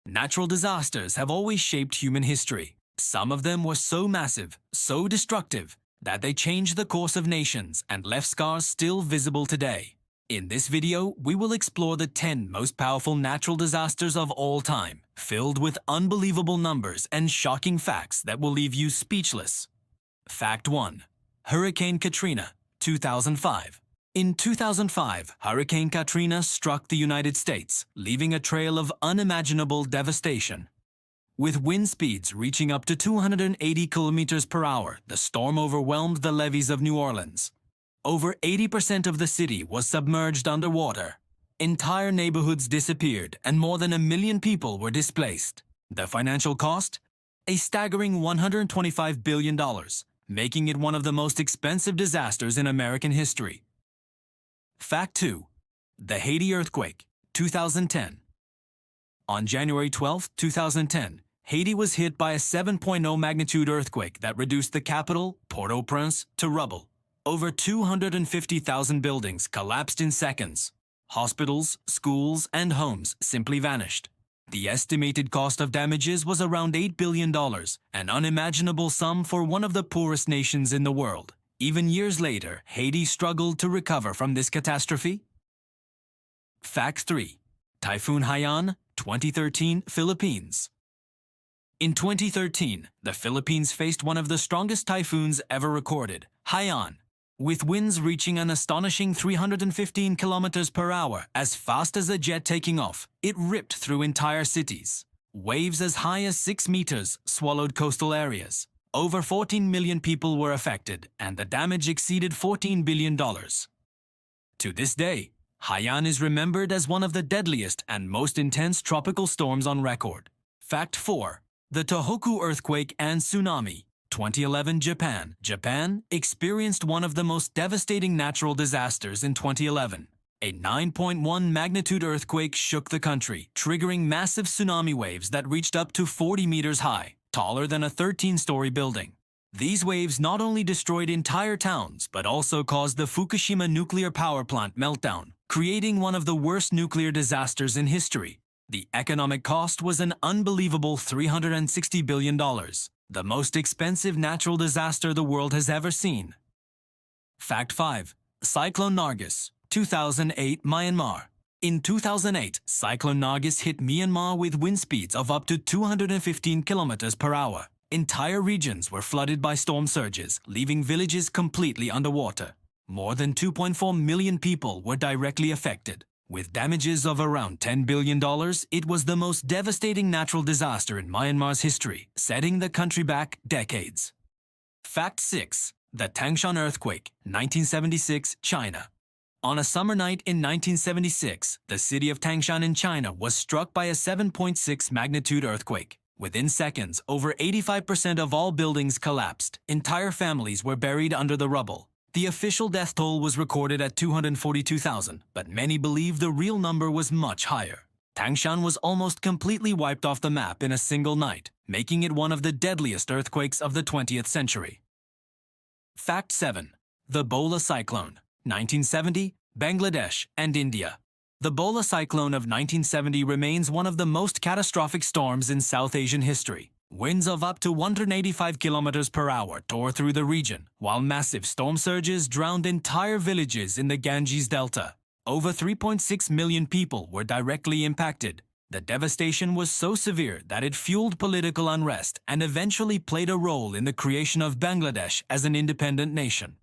Natural disasters have always shaped human history. Some of them were so massive, so destructive, that they changed the course of nations and left scars still visible today. In this video, we will explore the 10 most powerful natural disasters of all time, filled with unbelievable numbers and shocking facts that will leave you speechless. Fact 1. Hurricane Katrina, 2005. In 2005, Hurricane Katrina struck the United States, leaving a trail of unimaginable devastation. With wind speeds reaching up to 280 kilometers per hour, the storm overwhelmed the levees of New Orleans. Over 80% of the city was submerged underwater. Entire neighborhoods disappeared and more than 1 million people were displaced. The financial cost? A staggering $125 billion, making it one of the most expensive disasters in American history. Fact 2. The Haiti Earthquake, 2010. On January 12, 2010, Haiti was hit by a 7.0 magnitude earthquake that reduced the capital, Port-au-Prince, to rubble. Over 250,000 buildings collapsed in seconds. Hospitals, schools, and homes simply vanished. The estimated cost of damages was around $8 billion, an unimaginable sum for one of the poorest nations in the world. Even years later, Haiti struggled to recover from this catastrophe. Fact 3. Typhoon Haiyan, 2013, Philippines. In 2013, the Philippines faced one of the strongest typhoons ever recorded, Haiyan. With winds reaching an astonishing 315 kilometers per hour, as fast as a jet taking off, it ripped through entire cities. Waves as high as 6 meters swallowed coastal areas. Over 14 million people were affected, and the damage exceeded $14 billion. To this day, Haiyan is remembered as one of the deadliest and most intense tropical storms on record. Fact 4. The Tohoku Earthquake and Tsunami, 2011, Japan. Japan experienced one of the most devastating natural disasters in 2011. A 9.1 magnitude earthquake shook the country, triggering massive tsunami waves that reached up to 40 meters high, taller than a 13-story building. These waves not only destroyed entire towns, but also caused the Fukushima nuclear power plant meltdown, creating one of the worst nuclear disasters in history. The economic cost was an unbelievable $360 billion, the most expensive natural disaster the world has ever seen. Fact 5. Cyclone Nargis, 2008, Myanmar. In 2008, Cyclone Nargis hit Myanmar with wind speeds of up to 215 kilometers per hour. Entire regions were flooded by storm surges, leaving villages completely underwater. More than 2.4 million people were directly affected. With damages of around $10 billion, it was the most devastating natural disaster in Myanmar's history, setting the country back decades. Fact 6. The Tangshan Earthquake, 1976, China. On a summer night in 1976, the city of Tangshan in China was struck by a 7.6 magnitude earthquake. Within seconds, over 85% of all buildings collapsed. Entire families were buried under the rubble. The official death toll was recorded at 242,000, but many believe the real number was much higher. Tangshan was almost completely wiped off the map in a single night, making it one of the deadliest earthquakes of the 20th century. Fact 7. The Bola Cyclone, 1970, Bangladesh and India. The Bola cyclone of 1970 remains one of the most catastrophic storms in South Asian history. Winds of up to 185 kilometers per hour tore through the region, while massive storm surges drowned entire villages in the Ganges Delta. Over 3.6 million people were directly impacted. The devastation was so severe that it fueled political unrest and eventually played a role in the creation of Bangladesh as an independent nation.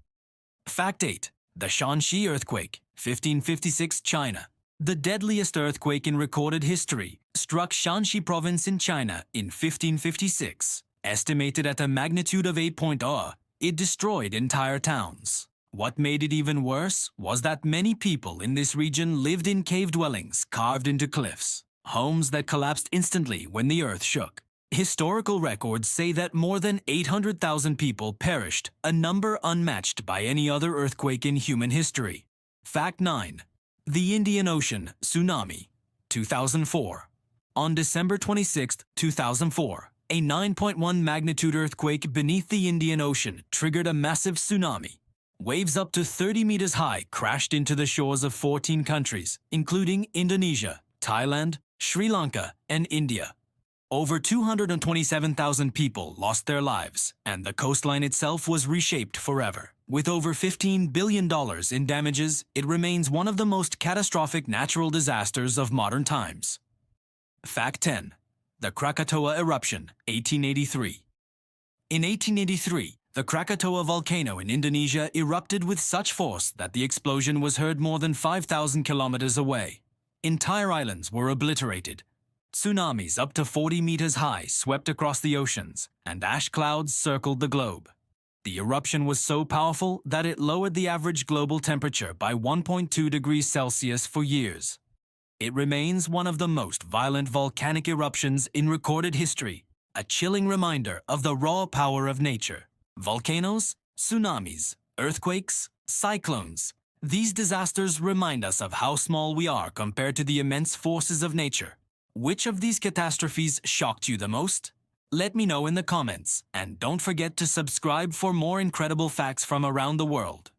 Fact 8. The Shanxi Earthquake, 1556, China. The deadliest earthquake in recorded history struck Shanxi province in China in 1556. Estimated at a magnitude of 8.0, it destroyed entire towns. What made it even worse was that many people in this region lived in cave dwellings carved into cliffs, homes that collapsed instantly when the earth shook. Historical records say that more than 800,000 people perished, a number unmatched by any other earthquake in human history. Fact 9. The Indian Ocean Tsunami, 2004. On December 26, 2004, a 9.1 magnitude earthquake beneath the Indian Ocean triggered a massive tsunami. Waves up to 30 meters high crashed into the shores of 14 countries, including Indonesia, Thailand, Sri Lanka, and India. Over 227,000 people lost their lives, and the coastline itself was reshaped forever. With over $15 billion in damages, it remains one of the most catastrophic natural disasters of modern times. Fact 10. The Krakatoa Eruption, 1883. In 1883, the Krakatoa volcano in Indonesia erupted with such force that the explosion was heard more than 5,000 kilometers away. Entire islands were obliterated. Tsunamis up to 40 meters high swept across the oceans, and ash clouds circled the globe. The eruption was so powerful that it lowered the average global temperature by 1.2 degrees Celsius for years. It remains one of the most violent volcanic eruptions in recorded history, a chilling reminder of the raw power of nature. Volcanoes, tsunamis, earthquakes, cyclones. These disasters remind us of how small we are compared to the immense forces of nature. Which of these catastrophes shocked you the most? Let me know in the comments, and don't forget to subscribe for more incredible facts from around the world.